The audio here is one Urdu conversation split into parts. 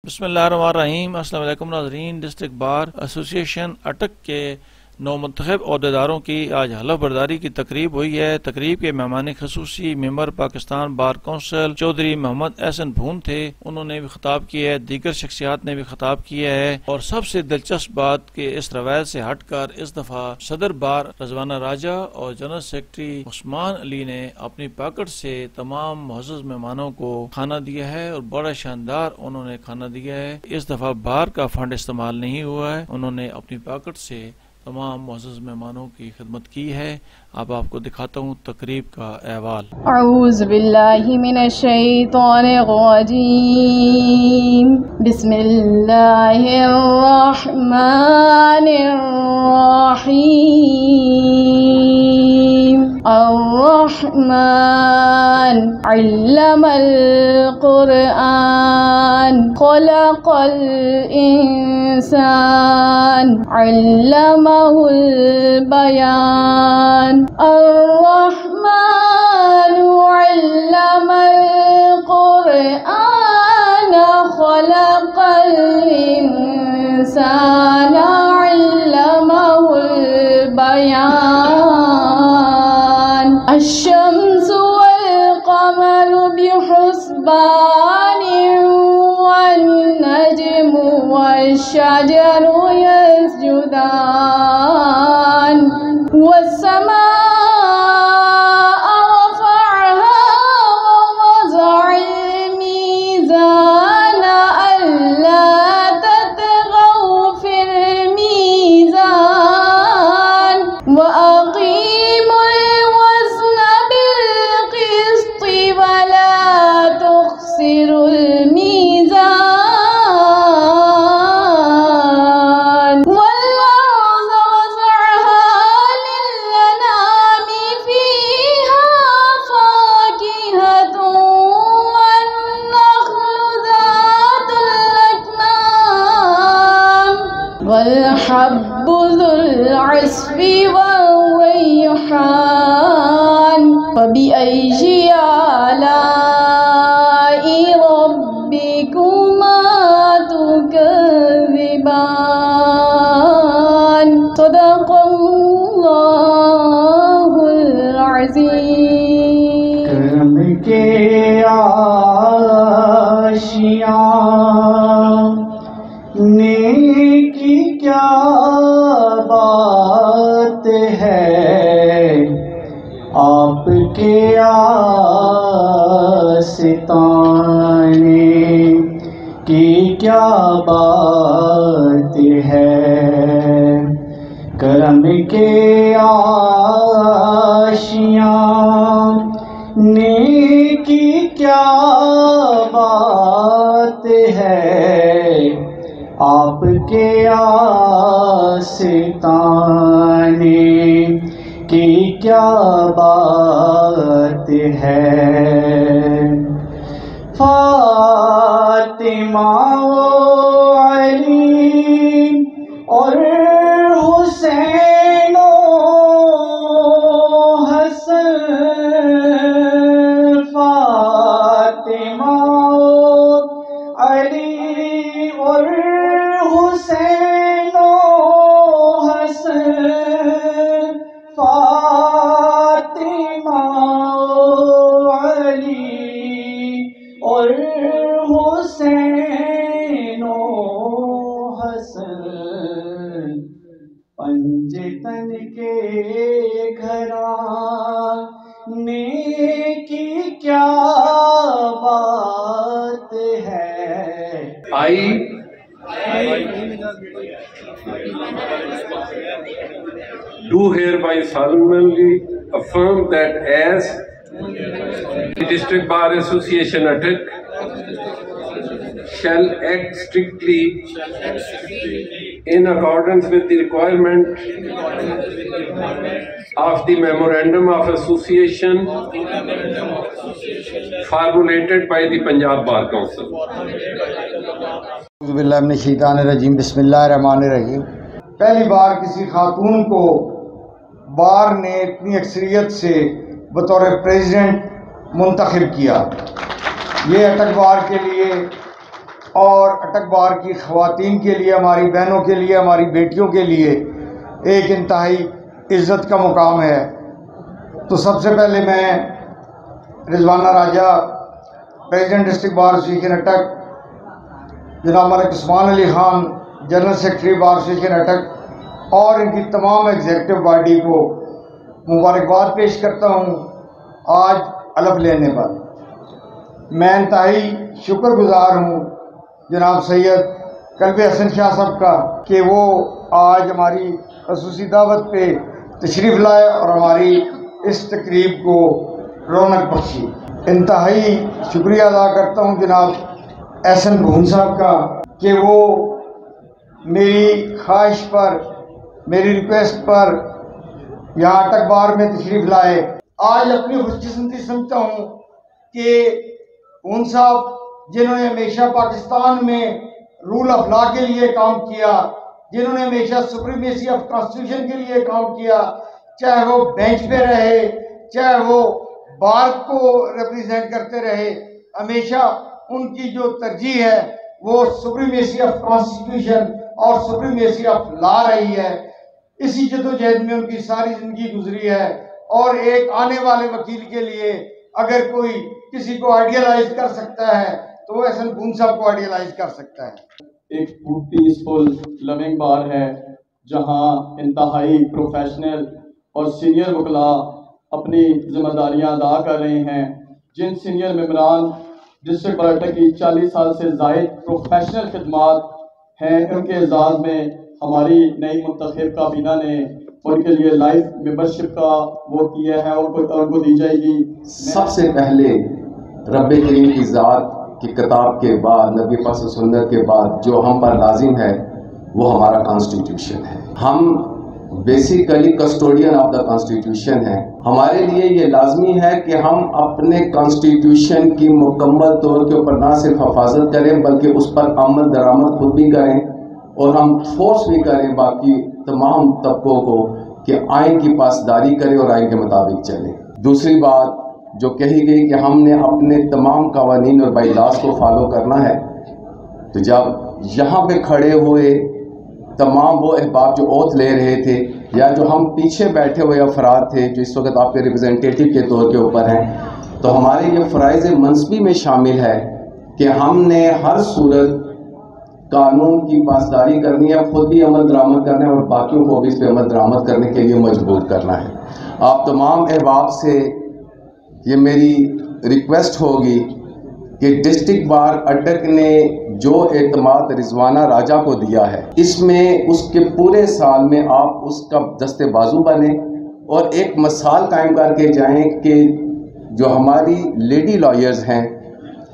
بسم اللہ الرحمن الرحیم۔ السلام علیکم ناظرین۔ ڈسٹرکٹ بار ایسوسیشن اٹک کے نو منتخب عہدیداروں کی آج حلف برداری کی تقریب ہوئی ہے۔ تقریب کے مہمان خصوصی ممبر پاکستان بار کونسل چودھری محمد احسن بھون تھے، انہوں نے بھی خطاب کیا ہے، دیگر شخصیات نے بھی خطاب کیا ہے، اور سب سے دلچسپ بات کہ اس روایت سے ہٹ کر اس دفعہ صدر بار رضوانہ راجہ اور جنرل سیکرٹری عثمان علی نے اپنی پاکٹ سے تمام معزز مہمانوں کو کھانا دیا ہے، اور بڑا شاندار انہوں نے کھانا دیا ہے۔ اس دفعہ بار کا فنڈ استعمال نہیں ہوا ہے، انہوں نے اپنی پاکٹ سے تمام معزز مہمانوں کی خدمت کی ہے۔ اب آپ کو دکھاتا ہوں تقریب کا احوال۔ اعوذ باللہ من الشیطان الرجیم، بسم اللہ الرحمن الرحیم۔ الرحمن علم القرآن خلق الانسان علمہ البیان۔ الرحمن علم القرآن خلق الانسان علمہ البیان۔ الشمس والقمر بحسبان والنجم والشجر يسجدان۔ والسماء رفعها ووضع الميزان ألا تطغوا في الميزان وأقيموا الوزن بالقسط ولا تخسروا الميزان۔ والأرض وسعها للأنام فيها فاكهة والنخل ذات الأكمام والحب ذو العصف والريحان۔ فبأي آلاء ربكما تكذبان۔ صدق اللہ العظیم۔ کرم کے آشیاں نیکی کیا بات ہے، آپ کے آستانے کی کیا بات ہے۔ کرم کے آشیاں نیکی کیا بات ہے، آپ کے آستانے کی کیا بات ہے۔ فاطمہ و علی اور حسین و حسن، فاطمہ و علی اور حسین و حسن، فاطمہ و علی اور حسین و حسن، پنجتن کے گھرانے کی کیا بات ہے۔ Do hereby solemnly affirm that as the District Bar Association Attack shall act strictly in accordance with the requirement of the Memorandum of Association formulated by the Punjab Bar Council. اعوذ باللہ من الشیطان الرجیم، بسم اللہ الرحمن الرحیم۔ پہلی بار کسی خاتون کو بار نے اتنی اکثریت سے بطور پریزیڈنٹ منتخب کیا، یہ اٹک بار کے لیے اور اٹک بار کی خواتین کے لیے، ہماری بہنوں کے لیے، ہماری بیٹیوں کے لیے ایک انتہائی عزت کا مقام ہے۔ تو سب سے پہلے میں Rizwana Raja, president district bar association Attock, جناب Malik Usman Ali Khan, general secretary bar association Attock, اور ان کی تمام ایگزیکٹو باڈی کو مبارکباد پیش کرتا ہوں آج علف لینے پر۔ میں انتہائی شکر گزار ہوں جناب سید قلب حسن شاہ صاحب کا کہ وہ آج ہماری خصوصی دعوت پہ تشریف لائے اور ہماری اس تقریب کو رونق بخشی۔ انتہائی شکریہ ادا کرتا ہوں جناب احسن بھون صاحب کا کہ وہ میری خواہش پر، میری ریکویسٹ پر یہاں اٹک بار میں تشریف لائے۔ آج اپنی خوش قسمتی سمجھتا ہوں کہ بھون صاحب جنہوں نے ہمیشہ پاکستان میں رول آف لا کے لیے کام کیا، جنہوں نے ہمیشہ سپریمیسی آف کانسٹیٹیوشن کے لیے کام کیا، چاہے وہ بینچ پہ رہے، چاہے وہ بار کو ریپریزینٹ کرتے رہے، ہمیشہ ان کی جو ترجیح ہے وہ سپریمیسی آف کانسٹیٹیوشن اور سپریمیسی آف لا رہی ہے۔ اسی جدوجہد میں ان کی ساری زندگی گزری ہے، اور ایک آنے والے وکیل کے لیے اگر کوئی کسی کو آئیڈیلائز کر سکتا ہے تو وہ احسن بھون صاحب کو آئیڈیلائز کر سکتا ہے۔ ایک پیسفل لوننگ بار ہے جہاں انتہائی پروفیشنل اور سینئر وکلاء اپنی ذمہ داریاں ادا کر رہے ہیں۔ جن سینئر ممبران ڈسٹرکٹ بار اٹک کی 40 سال سے زائد پروفیشنل خدمات ہیں، ان کے اعزاز میں ہماری نئی منتخب کابینہ نے ان کے لیے لائف ممبرشپ کا وہ کیا ہے، ان کو دی جائے گی۔ سب سے پہلے رب کریم کی ذات کی کتاب کے بعد، نبی پاک سنت کے بعد جو ہم پر لازم ہے وہ ہمارا کانسٹیٹیوشن ہے۔ ہم basically custodian of the constitution ہے۔ ہمارے لیے یہ لازمی ہے کہ ہم اپنے کانسٹیٹیوشن کی مکمل طور کے اوپر نہ صرف حفاظت کریں بلکہ اس پر عمل درآمد خود بھی کریں، اور ہم فورس بھی کریں باقی تمام طبقوں کو کہ آئین کی پاسداری کریں اور آئین کے مطابق چلیں۔ دوسری بات جو کہی گئی کہ ہم نے اپنے تمام قوانین اور بائی لاز کو فالو کرنا ہے، تو جب یہاں پہ کھڑے ہوئے تمام وہ احباب جو اوتھ لے رہے تھے یا جو ہم پیچھے بیٹھے ہوئے افراد تھے جو اس وقت آپ کے ریپرزنٹیٹیو کے طور کے اوپر ہیں، تو ہمارے یہ فرائض منصبی میں شامل ہے کہ ہم نے ہر صورت قانون کی پاسداری کرنی ہے، خود بھی عمل درآمد کرنا ہے اور باقیوں کو بھی اس پہ عمل درآمد کرنے کے لیے مجبور کرنا ہے۔ آپ تمام احباب سے یہ میری ریکویسٹ ہوگی کہ ڈسٹرکٹ بار اٹک نے جو اعتماد رضوانہ راجہ کو دیا ہے، اس میں اس کے پورے سال میں آپ اس کا دستے بازو بنیں اور ایک مثال قائم کر کے جائیں کہ جو ہماری لیڈی لائرز ہیں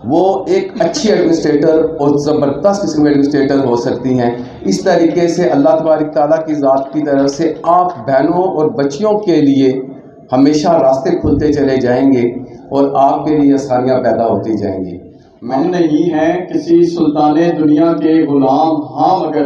وہ ایک اچھی ایڈمنسٹریٹر اور زبردست قسم کے ایڈمنسٹریٹر ہو سکتی ہیں۔ اس طریقے سے اللہ تبارک تعالیٰ کی ذات کی طرف سے آپ بہنوں اور بچیوں کے لیے ہمیشہ راستے کھلتے چلے جائیں گے اور آپ کے لیے آسانیاں پیدا ہوتی جائیں گی۔ ہم نہیں ہیں کسی سلطان دنیا کے غلام، ہاں مگر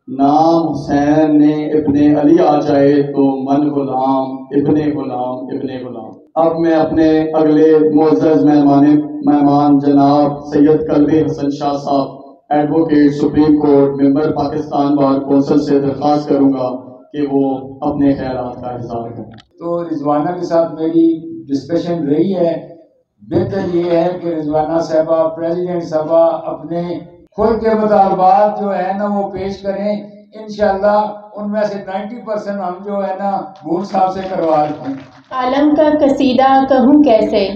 نام حسین نے ابن علی آ جائے تو من غلام ابن غلام ابن غلام۔ اب میں اپنے اگلے معزز مہمان جناب سید قلب حسن شاہ صاحب، advocate supreme court, member Pakistan bar council سے درخواست کروں گا کہ وہ اپنے خیالات کا اظہار کریں۔ تو رضوانہ کے ساتھ میری ڈسکشن رہی ہے، بہتر یہ ہے کہ رضوانہ صاحبہ، پریزیڈنٹ صاحبہ اپنے خود کے مطالبات جو ہے نا وہ پیش کریں، انشاءاللہ ان میں سے 90% ہم جو ہے نا بھون صاحب سے کروا لیں۔ عالم کا قصیدہ کہوں کیسے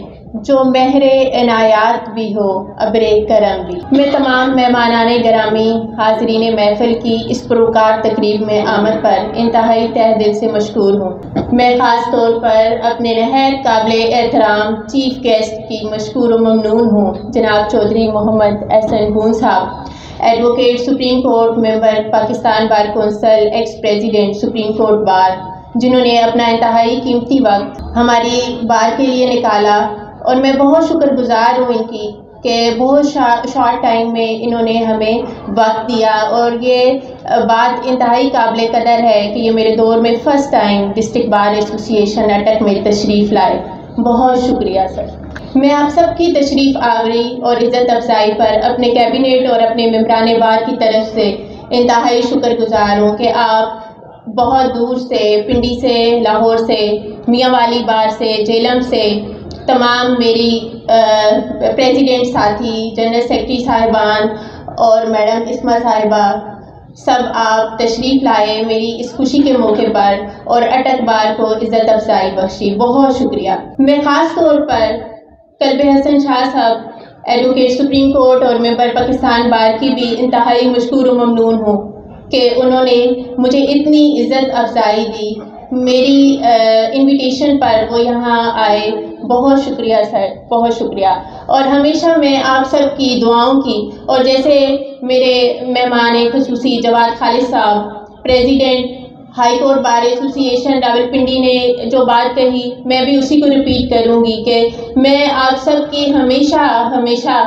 جو مہر عنایات بھی ہو ابر کرم بھی۔ میں تمام مہمانان گرامی حاضرین محفل کی اس پروکار تقریب میں آمد پر انتہائی تہ دل سے مشکور ہوں۔ میں خاص طور پر اپنے نہایت قابل احترام چیف گیسٹ کی مشکور و ممنون ہوں، جناب چودھری محمد Ahsan Bhoon Sahib, advocate supreme court, member Pakistan bar council, ex president supreme court bar, جنہوں نے اپنا انتہائی قیمتی وقت ہماری بار کے لیے نکالا، اور میں بہت شکر گزار ہوں ان کی کہ بہت شارٹ ٹائم میں انہوں نے ہمیں وقت دیا، اور یہ بات انتہائی قابل قدر ہے کہ یہ میرے دور میں فرسٹ ٹائم ڈسٹرکٹ بار ایسوسی ایشن اٹک میں تشریف لائے۔ بہت شکریہ سر۔ میں آپ سب کی تشریف آوری اور عزت افزائی پر اپنے کیبنٹ اور اپنے ممبران بار کی طرف سے انتہائی شکر گزار ہوں کہ آپ بہت دور سے، پنڈی سے، لاہور سے، میاں والی بار سے، جیلم سے، تمام میری پریزیڈنٹ ساتھی، جنرل سیکرٹری صاحبان اور میڈم اسما صاحبہ، سب آپ تشریف لائے میری اس خوشی کے موقع پر اور اٹک بار کو عزت افزائی بخشی. بہت شکریہ. میں خاص طور پر قلب حسن شاہ صاحب، ایڈوکیٹ سپریم کورٹ اور ممبر پاکستان بار کی بھی انتہائی مشکور و ممنون ہوں کہ انہوں نے مجھے اتنی عزت افزائی دی. میری انویٹیشن پر وہ یہاں آئے. بہت شکریہ سر، بہت شکریہ. اور ہمیشہ میں آپ سب کی دعاؤں کی، اور جیسے میرے مہمان خصوصی جواد خالد صاحب، پریزیڈنٹ ہائی کورٹ بار ایسوسی ایشن راولپنڈی نے جو بات کہی، میں بھی اسی کو ریپیٹ کروں گی کہ میں آپ سب کی ہمیشہ ہمیشہ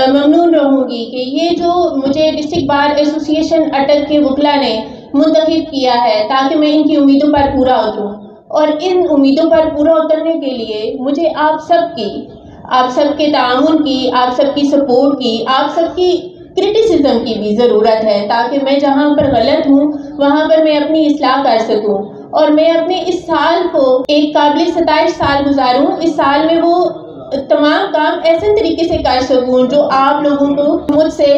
ممنون رہوں گی کہ یہ جو مجھے ڈسٹرکٹ بار ایسوسی ایشن اٹک کے وکلا نے منتخب کیا ہے تاکہ میں ان کی امیدوں پر پورا اتروں، اور ان امیدوں پر پورا اترنے کے لیے مجھے آپ سب کے تعاون کی، آپ سب کی سپورٹ کی، آپ سب کی کرٹیسزم کی بھی ضرورت ہے تاکہ میں جہاں پر غلط ہوں وہاں پر میں اپنی اصلاح کر سکوں اور میں اپنے اس سال کو ایک قابل ستائش سال گزاروں. اس سال میں وہ تمام کام ایسے طریقے سے کر سکوں جو آپ لوگوں کو مجھ سے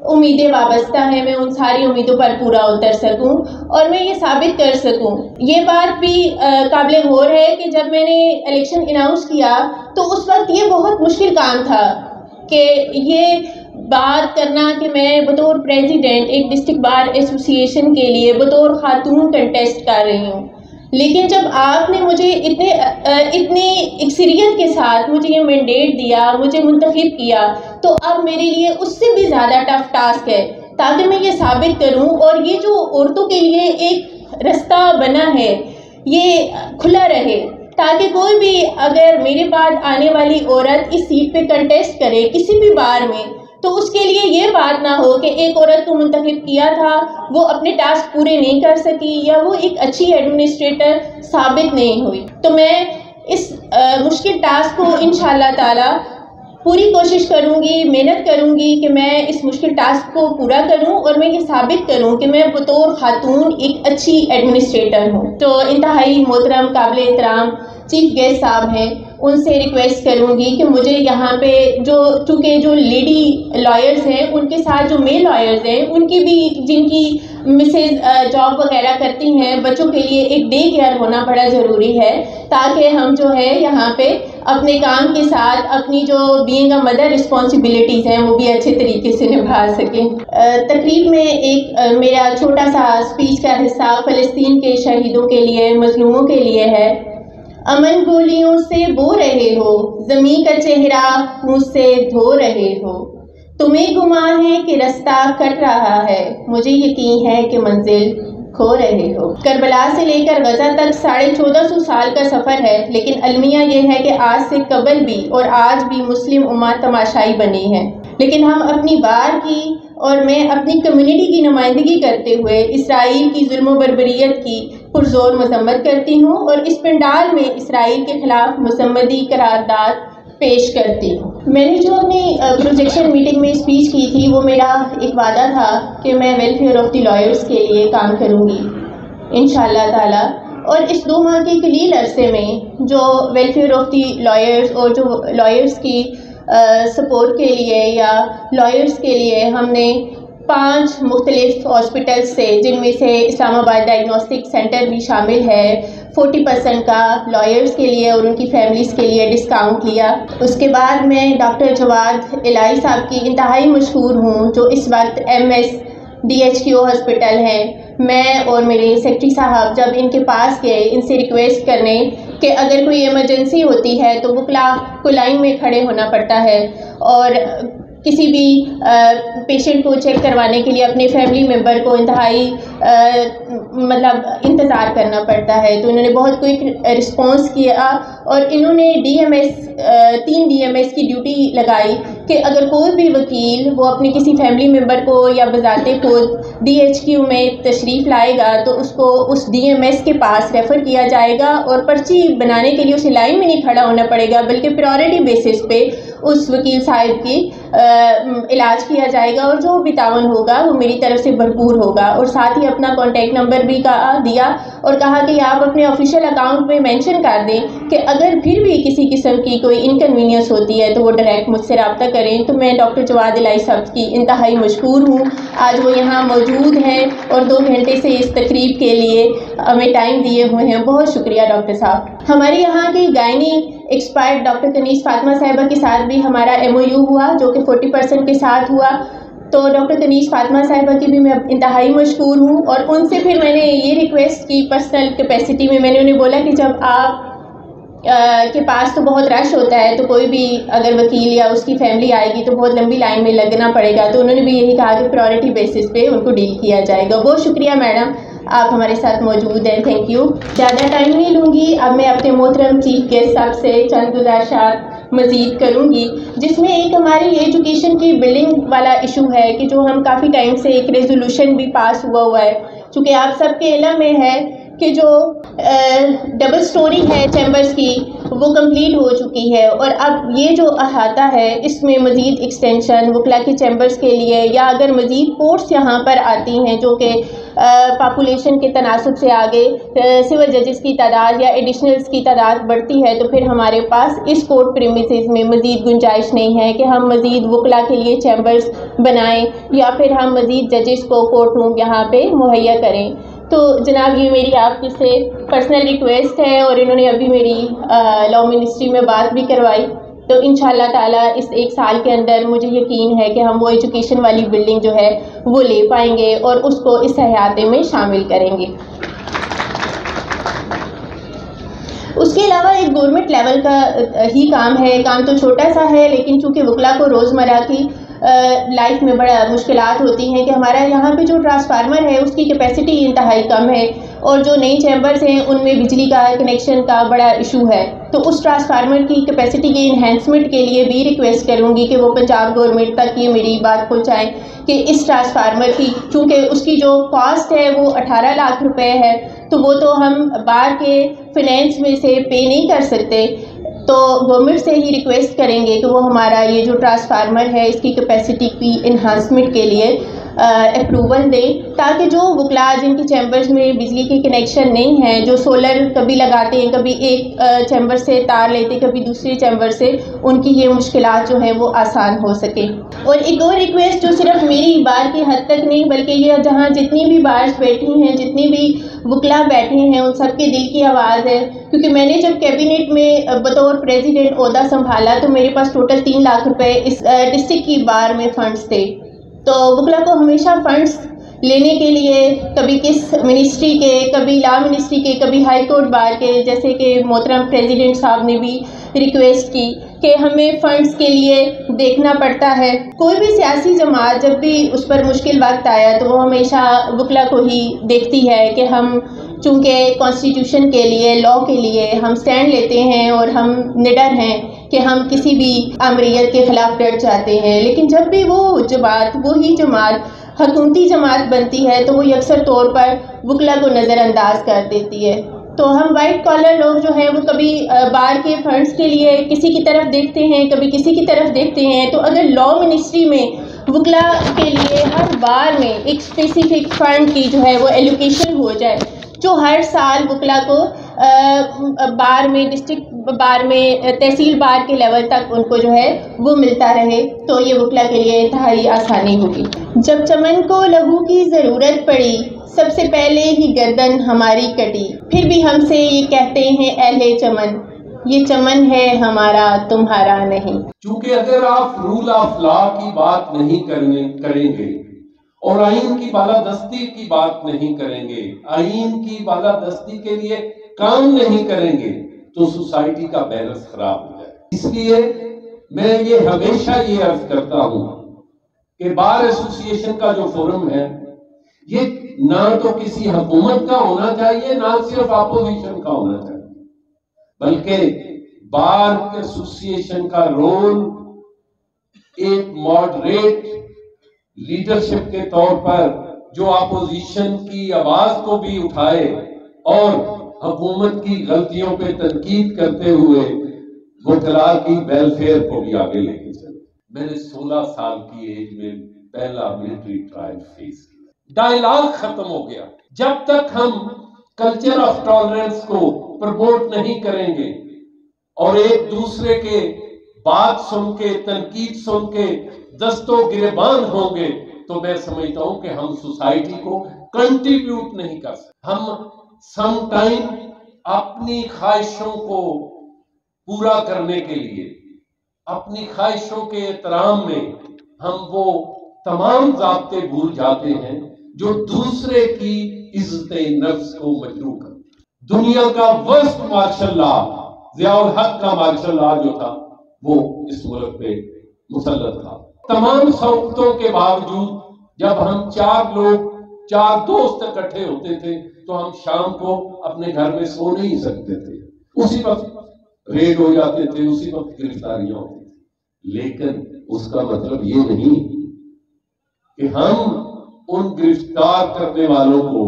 امیدیں وابستہ ہیں، میں ان ساری امیدوں پر پورا اتر سکوں اور میں یہ ثابت کر سکوں. یہ بات بھی قابل غور ہے کہ جب میں نے الیکشن اناؤنس کیا تو اس وقت یہ بہت مشکل کام تھا کہ یہ بات کرنا کہ میں بطور پریزیڈنٹ ایک ڈسٹرکٹ بار ایسوسی ایشن کے لیے بطور خاتون کنٹیسٹ کر رہی ہوں. لیکن جب آپ نے مجھے اتنی اکثریت کے ساتھ مجھے یہ مینڈیٹ دیا، مجھے منتخب کیا، تو اب میرے لیے اس سے بھی زیادہ ٹف ٹاسک ہے تاکہ میں یہ ثابت کروں اور یہ جو عورتوں کے لیے ایک رستہ بنا ہے یہ کھلا رہے، تاکہ کوئی بھی اگر میرے بعد آنے والی عورت اس سیٹ پہ کنٹیسٹ کرے کسی بھی بار میں تو اس کے لیے یہ بات نہ ہو کہ ایک عورت کو منتخب کیا تھا، وہ اپنے ٹاسک پورے نہیں کر سکی یا وہ ایک اچھی ایڈمنسٹریٹر ثابت نہیں ہوئی. تو میں اس مشکل ٹاسک کو انشاءاللہ تعالی پوری کوشش کروں گی، محنت کروں گی کہ میں اس مشکل ٹاسک کو پورا کروں اور میں یہ ثابت کروں کہ میں بطور خاتون ایک اچھی ایڈمنسٹریٹر ہوں. تو انتہائی محترم قابل احترام چیف گیسٹ صاحب ہیں، ان سے ریکویسٹ کروں گی کہ مجھے یہاں پہ چونکہ جو لیڈی لائرز ہیں ان کے ساتھ جو میل لائرز ہیں ان کی بھی، جن کی مسز جاب وغیرہ کرتی ہیں، بچوں کے لیے ایک ڈے کیئر ہونا بڑا ضروری ہے تاکہ ہم جو ہے یہاں پہ اپنے کام کے ساتھ اپنی جو بینگ اے مدر رسپانسبلٹیز ہیں وہ بھی اچھے طریقے سے نبھا سکیں. تقریب میں ایک میرا چھوٹا سا اسپیچ کا حصہ فلسطین کے شہیدوں کے لیے، مظلوموں کے لیے ہے. امن گولیوں سے بو رہے ہو، زمین کا چہرہ خون سے دھو رہے ہو، تمہیں گمان ہے کہ رستہ کٹ رہا ہے، مجھے یقین ہے کہ منزل کھو رہے ہو. کربلا سے لے کر غزہ تک 1450 سال کا سفر ہے، لیکن المیہ یہ ہے کہ آج سے قبل بھی اور آج بھی مسلم امت تماشائی بنی ہے. لیکن ہم اپنی بار کی اور میں اپنی کمیونٹی کی نمائندگی کرتے ہوئے اسرائیل کی ظلم و بربریت کی پرزور مذمت کرتی ہوں اور اس پنڈال میں اسرائیل کے خلاف مذمتی قرارداد پیش کرتی ہوں. میں نے جو اپنی پروجیکشن میٹنگ میں اسپیچ کی تھی وہ میرا ایک وعدہ تھا کہ میں ویلفیئر آف دی لائرز کے لیے کام کروں گی انشاءاللہ تعالی. اور اس 2 ماہ کے قلیل عرصے میں جو ویلفیئر آف دی لائرز اور جو لائرز کی سپورٹ کے لیے یا لائرز کے لیے ہم نے 5 مختلف ہاسپٹل سے، جن میں سے اسلام آباد ڈائگنوسٹک سینٹر بھی شامل ہے، 40% کا لائرز کے لیے اور ان کی فیملیز کے لیے ڈسکاؤنٹ لیا. اس کے بعد میں ڈاکٹر جواد الہی صاحب کی انتہائی مشہور ہوں جو اس وقت MSDHQ ہاسپٹل ہیں. میں اور میرے سیکرٹری صاحب جب ان کے پاس گئے ان سے ریکویسٹ کرنے کہ اگر کوئی ایمرجنسی ہوتی ہے تو وکلا کو لائن میں کھڑے ہونا پڑتا ہے اور کسی بھی پیشنٹ کو چیک کروانے کے لیے اپنے فیملی ممبر کو انتہائی انتظار کرنا پڑتا ہے. تو انہوں نے بہت کوئک رسپانس کیا اور انہوں نے 3 DMS کی ڈیوٹی لگائی کہ اگر کوئی بھی وکیل وہ اپنے کسی فیملی ممبر کو یا بذات خود DHQ میں تشریف لائے گا تو اس کو اس DMS کے پاس ریفر کیا جائے گا، اور پرچی بنانے کے لیے اسے لائن میں نہیں کھڑا ہونا پڑے گا، بلکہ پریورٹی بیسس پہ اس وکیل صاحب کی علاج کیا جائے گا، اور جو بھی تعاون ہوگا وہ میری طرف سے بھرپور ہوگا۔ اور ساتھ ہی اپنا کانٹیکٹ نمبر بھی دیا اور کہا کہ آپ اپنے آفیشیل اکاؤنٹ میں مینشن کر دیں کہ اگر پھر بھی کسی قسم کی کوئی انکنوینئنس ہوتی ہے تو وہ ڈائریکٹ مجھ سے رابطہ کریں۔ تو میں ڈاکٹر جواد الہی صاحب کی انتہائی مشکور ہوں، آج وہ یہاں موجود ہیں اور 2 گھنٹے سے اس تقریب کے لیے ہمیں ٹائم دیے ہوئے ہیں، بہت شکریہ ڈاکٹر صاحب۔ ہمارے یہاں کی گائنی ایکسپائرڈ ڈاکٹر کنیز فاطمہ صاحبہ کے ساتھ بھی ہمارا MOU ہوا، جو کہ 40% کے ساتھ ہوا، تو ڈاکٹر کنیز فاطمہ صاحبہ کی بھی میں انتہائی مشکور ہوں، اور ان سے پھر میں نے یہ ریکویسٹ کی پرسنل کیپیسٹی میں، میں نے انہیں بولا کہ جب آپ کے پاس تو بہت رش ہوتا ہے تو کوئی بھی اگر وکیل یا اس کی فیملی آئے گی تو بہت لمبی لائن میں لگنا پڑے گا، تو انہوں نے بھی یہی کہا کہ پرائورٹی بیسس پہ ان کو ڈیل کیا جائے گا۔ بہت شکریہ میڈم، آپ ہمارے ساتھ موجود ہیں، تھینک یو۔ زیادہ ٹائم نہیں لوں گی، اب میں اپنے محترم چیف گیسٹ صاحب سے چند گزارشات مزید کروں گی، جس میں ایک ہماری ایجوکیشن کی بلڈنگ والا ایشو ہے کہ جو ہم کافی ٹائم سے ایک ریزولوشن بھی پاس ہوا ہے، چونکہ آپ سب کے علم میں ہے کہ جو ڈبل سٹوری ہے چیمبرز کی وہ کمپلیٹ ہو چکی ہے، اور اب یہ جو احاطہ ہے اس میں مزید ایکسٹینشن وکلا کے چیمبرز کے لیے، یا اگر مزید کورٹس یہاں پر آتی ہیں جو کہ پاپولیشن کے تناسب سے آگے سول ججز کی تعداد یا ایڈیشنلز کی تعداد بڑھتی ہے، تو پھر ہمارے پاس اس کورٹ پریمیسز میں مزید گنجائش نہیں ہے کہ ہم مزید وکلا کے لیے چیمبرز بنائیں یا پھر ہم مزید ججز کو کورٹ روم یہاں پہ مہیا کریں۔ تو جناب یہ میری آپ سے پرسنل ریکویسٹ ہے، اور انہوں نے ابھی میری لاء منسٹری میں بات بھی کروائی، تو انشاءاللہ تعالیٰ اس 1 سال کے اندر مجھے یقین ہے کہ ہم وہ ایجوکیشن والی بلڈنگ جو ہے وہ لے پائیں گے اور اس کو اس احاطے میں شامل کریں گے۔ اس کے علاوہ ایک گورنمنٹ لیول کا ہی کام ہے، کام تو چھوٹا سا ہے لیکن چونکہ وکلا کو روزمرہ کی لائف میں بڑا مشکلات ہوتی ہیں کہ ہمارا یہاں پہ جو ٹرانسفارمر ہے اس کی کیپیسٹی انتہائی کم ہے، اور جو نئی چیمبرز ہیں ان میں بجلی کا کنیکشن کا بڑا ایشو ہے، تو اس ٹرانسفارمر کی کیپیسٹی کی انہینسمنٹ کے لیے بھی ریکویسٹ کروں گی کہ وہ پنجاب گورنمنٹ تک یہ میری بات پہنچائیں کہ اس ٹرانسفارمر کی، چونکہ اس کی جو کاسٹ ہے وہ 18 لاکھ روپے ہے، تو وہ تو ہم باہر کے فنانس میں سے پے نہیں کر سکتے، تو گورنمنٹ سے ہی ریکویسٹ کریں گے کہ وہ ہمارا یہ جو ٹرانسفارمر ہے اس کی کیپیسٹی کی انہانسمنٹ کے لیے اپروول دیں، تاکہ جو وکلا جن کی چیمبرز میں بجلی کے کنیکشن نہیں ہیں، جو سولر کبھی لگاتے ہیں، کبھی ایک چیمبر سے تار لیتے کبھی دوسری چیمبر سے، ان کی یہ مشکلات جو ہیں وہ آسان ہو سکے۔ اور ایک اور ریکویسٹ جو صرف میری بار کی حد تک نہیں بلکہ یہ جہاں جتنی بھی بارز بیٹھی ہیں، جتنی بھی وکلا بیٹھے ہیں، ان سب کے دل کی آواز ہے، کیونکہ میں نے جب کیبنٹ میں بطور پریزیڈنٹ عہدہ سنبھالا تو میرے پاس ٹوٹل 3 لاکھ روپے اس ڈسٹرکٹ کی بار میں فنڈز تھے، تو وکلا کو ہمیشہ فنڈز لینے کے لیے کبھی کس منسٹری کے، کبھی لا منسٹری کے، کبھی ہائی کورٹ بار کے، جیسے کہ محترم پریزیڈنٹ صاحب نے بھی ریکویسٹ کی کہ ہمیں فنڈز کے لیے دیکھنا پڑتا ہے۔ کوئی بھی سیاسی جماعت جب بھی اس پر مشکل وقت آیا تو وہ ہمیشہ وکلا کو ہی دیکھتی ہے کہ ہم چونکہ کانسٹیٹیوشن کے لیے، لاء کے لیے ہم سٹینڈ لیتے ہیں اور ہم نڈر ہیں کہ ہم کسی بھی آمریت کے خلاف ڈٹ جاتے ہیں، لیکن جب بھی وہ جماعت، وہی جماعت حکومتی جماعت بنتی ہے تو وہ یکسر طور پر وکلا کو نظر انداز کر دیتی ہے۔ تو ہم وائٹ کالر لوگ جو ہیں وہ کبھی بار کے فنڈز کے لیے کسی کی طرف دیکھتے ہیں، کبھی کسی کی طرف دیکھتے ہیں، تو اگر لاء منسٹری میں وکلا کے لیے ہر بار میں ایک اسپیسیفک فنڈ کی جو ہے وہ ایلوکیشن ہو جائے، جو ہر سال وکلا کو بار میں، ڈسٹرکٹ بار میں، تحصیل بار کے لیول تک ان کو جو ہے وہ ملتا رہے، تو یہ وکلا کے لیے انتہائی آسانی ہوگی۔ جب چمن کو لہو کی ضرورت پڑی، سب سے پہلے ہی گردن ہماری کٹی، پھر بھی ہم سے یہ کہتے ہیں اہل چمن، یہ چمن ہے ہمارا تمہارا نہیں۔ چونکہ اگر آپ رول آف لا کی بات نہیں کریں گے اور آئین کی بالادستی کی بات نہیں کریں گے، آئین کی بالادستی کے لیے کام نہیں کریں گے، تو سوسائٹی کا بیلنس خراب ہو جائے۔ اس لیے میں یہ ہمیشہ یہ عرض کرتا ہوں کہ بار ایسوسی ایشن کا جو فورم ہے یہ نہ تو کسی حکومت کا ہونا چاہیے، نہ صرف اپوزیشن کا ہونا چاہیے، بلکہ بار ایسوسی ایشن کا رول ایک ماڈریٹ لیڈرشپ کے طور پر جو اپوزیشن کی آواز کو بھی اٹھائے اور حکومت کی غلطیوں پہ تنقید کرتے ہوئے وکلاء کی ویلفیئر کو بھی آگے لے کے چلے. میں نے 16 سال کی ایج میں پہلا ملٹری ٹرائل فیس کیا. ڈائلاگ ختم ہو گیا. جب تک ہم کلچر آف ٹالرنس کو پروموٹ نہیں کریں گے اور ایک دوسرے کے بات سن کے تنقید سن کے دست و گریبان ہوں گے تو میں سمجھتا ہوں کہ ہم سوسائٹی کو کنٹریبیوٹ نہیں کر سکتے. ہم سم ٹائم اپنی خواہشوں کو پورا کرنے کے لیے اپنی خواہشوں کے احترام میں ہم وہ تمام ضابطے بھول جاتے ہیں جو دوسرے کی عزت نفس کو مجروح کرتے. دنیا کا ورسٹ مارشل لا ضیاء الحق کا مارشل لا جو تھا وہ اس ملک پہ مسلط تھا. تمام سوختوں کے باوجود جب ہم 4 لوگ 4 دوست اکٹھے ہوتے تھے تو ہم شام کو اپنے گھر میں سو نہیں سکتے تھے. اسی وقت ریڈ ہو جاتے تھے, اسی وقت گرفتاریاں ہوتی تھیں. لیکن اس کا مطلب یہ نہیں کہ ہم ان گرفتار کرنے والوں کو,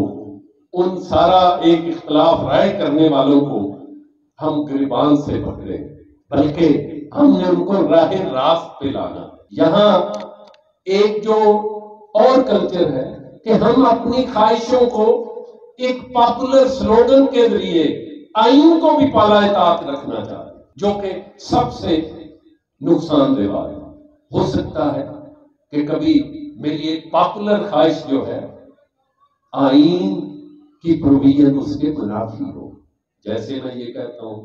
ان سارا ایک اختلاف رائے کرنے والوں کو ہم گریبان سے پکڑے, بلکہ ہم نے ان کو راہ راست پہ لانا. یہاں ایک جو اور کلچر ہے کہ ہم اپنی خواہشوں کو ایک پاپولر سلوگن کے ذریعے آئین کو بھی پالا اطاعت رکھنا چاہتے ہیں, جو کہ سب سے نقصان دہ بات ہے. ہو سکتا ہے کہ کبھی میری ایک پاپولر خواہش جو ہے آئین کی پروویژن اس کے منافی ہو. جیسے میں یہ کہتا ہوں,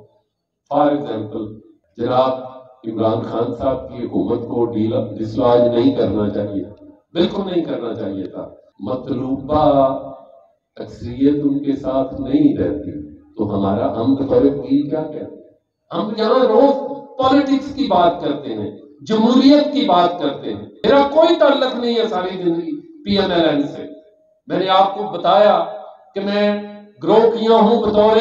فار ایگزامپل جناب عمران خان صاحب کی حکومت کو ڈسلاج نہیں کرنا چاہیے, بالکل نہیں کرنا چاہیے تھا. مطلوبہ اکثریت ان کے ساتھ نہیں رہتی تو ہمارا ہم فرق کی کیا کہتے ہیں. ہم یہاں روز پالیٹکس کی بات کرتے ہیں, جمہوریت کی بات کرتے ہیں. میرا کوئی تعلق نہیں ہے ساری زندگی پی ایم ایل این سے. میں نے آپ کو بتایا کہ میں گرو کیا ہوں بطور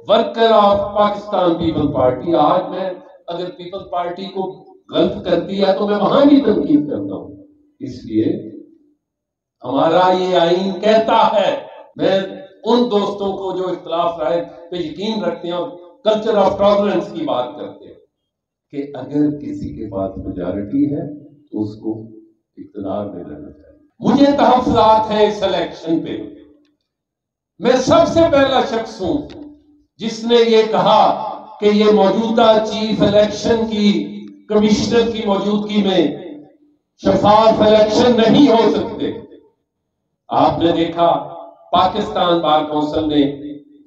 worker of Pakistan people party. آج میں اگر پیپل پارٹی کو غلط کرتی ہے تو میں وہاں بھی تنقید کرتا ہوں. اس لیے ہمارا یہ آئین کہتا ہے, میں ان دوستوں کو جو اختلاف رائے پہ یقین رکھتے ہیں اور کلچر آف ٹالرنس کی بات کرتے ہیں, کہ اگر کسی کے پاس میجارٹی ہے تو اس کو اقتدار میں رہنا چاہیے. مجھے تحفظات ہیں اس الیکشن پہ. میں سب سے پہلا شخص ہوں جس نے یہ کہا کہ یہ موجودہ چیف الیکشن کی کمشنر کی موجودگی میں شفاف الیکشن نہیں ہو سکتے. آپ نے دیکھا پاکستان بار کونسل نے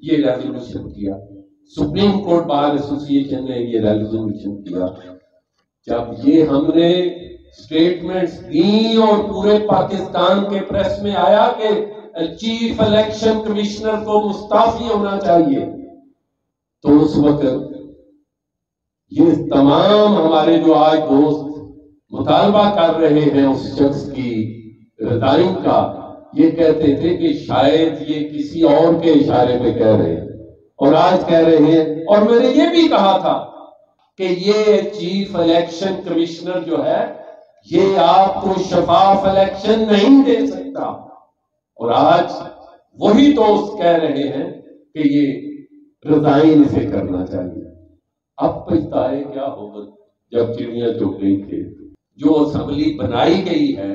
یہ ریزولوشن کیا, سپریم کورٹ بار ایسوسی ایشن نے یہ ریزولوشن کیا. جب یہ ہم نے سٹیٹمنٹس دی اور پورے پاکستان کے پریس میں آیا کہ چیف الیکشن کمشنر کو مستعفی ہونا چاہیے, تو اس وقت یہ تمام ہمارے جو آج دوست مطالبہ کر رہے ہیں اس شخص کی رضائی کا, یہ کہتے تھے کہ شاید یہ کسی اور کے اشارے پہ کہہ رہے ہیں, اور آج کہہ رہے ہیں. اور میں نے یہ بھی کہا تھا کہ یہ چیف الیکشن کمشنر جو ہے یہ آپ کو شفاف الیکشن نہیں دے سکتا. اور آج وہی دوست کہہ رہے ہیں کہ یہ ریزائن اسے کرنا چاہیے. اب پچھتائے کیا ہوگا جب چڑیاں چگ گئی تھے. جو اسمبلی بنائی گئی ہے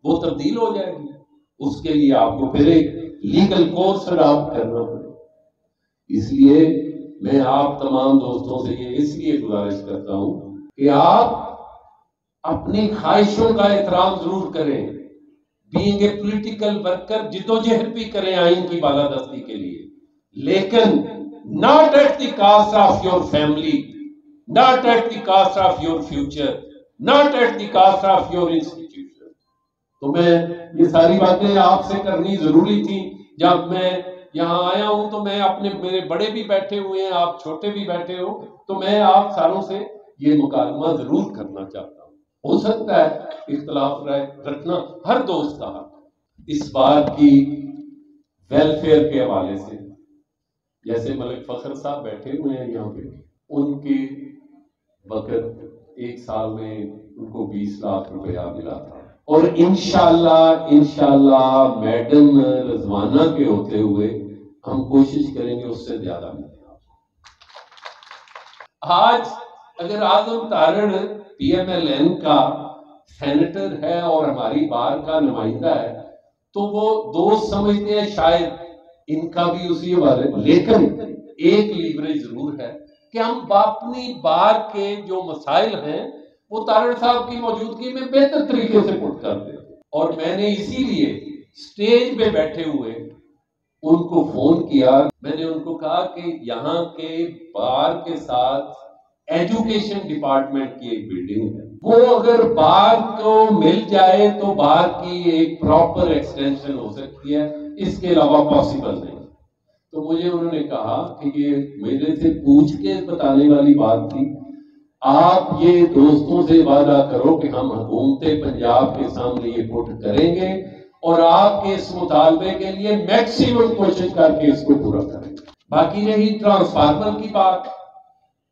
وہ تبدیل ہو جائے گی, اس کے لیے آپ کو پھر ایک لیگل کورس اڈاپٹ کرنا پڑے. اس لیے میں آپ تمام دوستوں سے یہ اس لیے گزارش کرتا ہوں کہ آپ اپنی خواہشوں کا احترام ضرور کریں. بینگ اے پولیٹیکل ورکر جدوجہد بھی کریں آئین کی بالادستی کے لیے, لیکن not at the cost of your family, not at the cost of your future, not at the cost of your institution. تو میں یہ ساری باتیں آپ سے کرنی ضروری تھی. جب میں یہاں آیا ہوں تو میں میرے بڑے بھی بیٹھے ہوئے ہیں, آپ چھوٹے بھی بیٹھے ہو, تو میں آپ ساروں سے یہ مکالمہ ضرور کرنا چاہتا ہوں. ہو سکتا ہے اختلاف رائے رکھنا ہر دوست کا حق. اس بات کی ویلفیئر کے حوالے سے جیسے ملک فخر صاحب بیٹھے ہوئے ہیں یہاں پہ, ان کے وقت ایک سال میں ان کو 20 لاکھ روپیہ ملا تھا، اور انشاءاللہ میڈم رضوانہ کے ہوتے ہوئے ہم کوشش کریں گے اس سے زیادہ ملے۔ آج اگر Azam Tarar P M L N کا سینیٹر ہے اور ہماری بار کا نمائندہ ہے تو وہ دوست سمجھتے ہیں شاید ان کا بھی اسی حوالے، لیکن ایک لیوریج ضرور ہے کہ ہم اپنی بار کے جو مسائل ہیں وہ تارڑ صاحب کی موجودگی میں بہتر طریقے سے پٹ کر دیں، اور میں نے اسی لیے سٹیج پہ بیٹھے ہوئے ان کو فون کیا، میں نے ان کو کہا کہ یہاں کے بار کے ساتھ ایجوکیشن ڈپارٹمنٹ کی ایک بلڈنگ ہے، وہ اگر بار کو مل جائے تو بار کی ایک پراپر ایکسٹینشن ہو سکتی ہے، اس کے علاوہ پاسبل نہیں۔ تو مجھے انہوں نے کہا کہ یہ میرے سے پوچھ کے بتانے والی بات تھی، آپ یہ دوستوں سے وعدہ کرو کہ ہم حکومت پنجاب کے سامنے یہ پٹ کریں گے اور آپ کے اس مطالبے کے لیے میکسیمم کوشش کر کے اس کو پورا کریں گے۔ باقی رہی ٹرانسفارمر کی بات،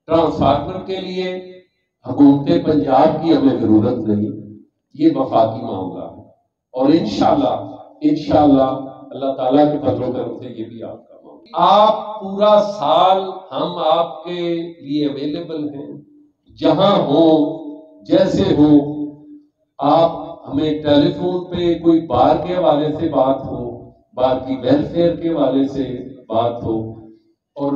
ٹرانسفارمر کے لیے حکومت پنجاب کی ہمیں ضرورت نہیں، یہ وفاقی معاملہ ہے، اور انشاءاللہ اللہ تعالیٰ کے فضل و کرم سے یہ بھی آپ کا معاملہ۔ آپ پورا سال ہم آپ کے لیے اویلیبل ہیں، جہاں ہو جیسے ہو، آپ ہمیں ٹیلی فون پہ کوئی بار کے حوالے سے بات ہو، بار کی ویلفیئر کے حوالے سے بات ہو، اور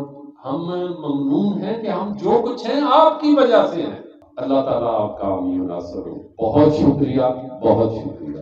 ہم ممنون ہیں کہ ہم جو کچھ ہیں آپ کی وجہ سے ہیں۔ اللہ تعالیٰ آپ کا حامی و ناصر ہو۔ بہت شکریہ، بہت شکریہ۔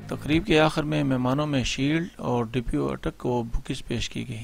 تقریب کے آخر میں مہمانوں میں شیلڈ اور ڈپیو اٹک کو بکس پیش کی گئی۔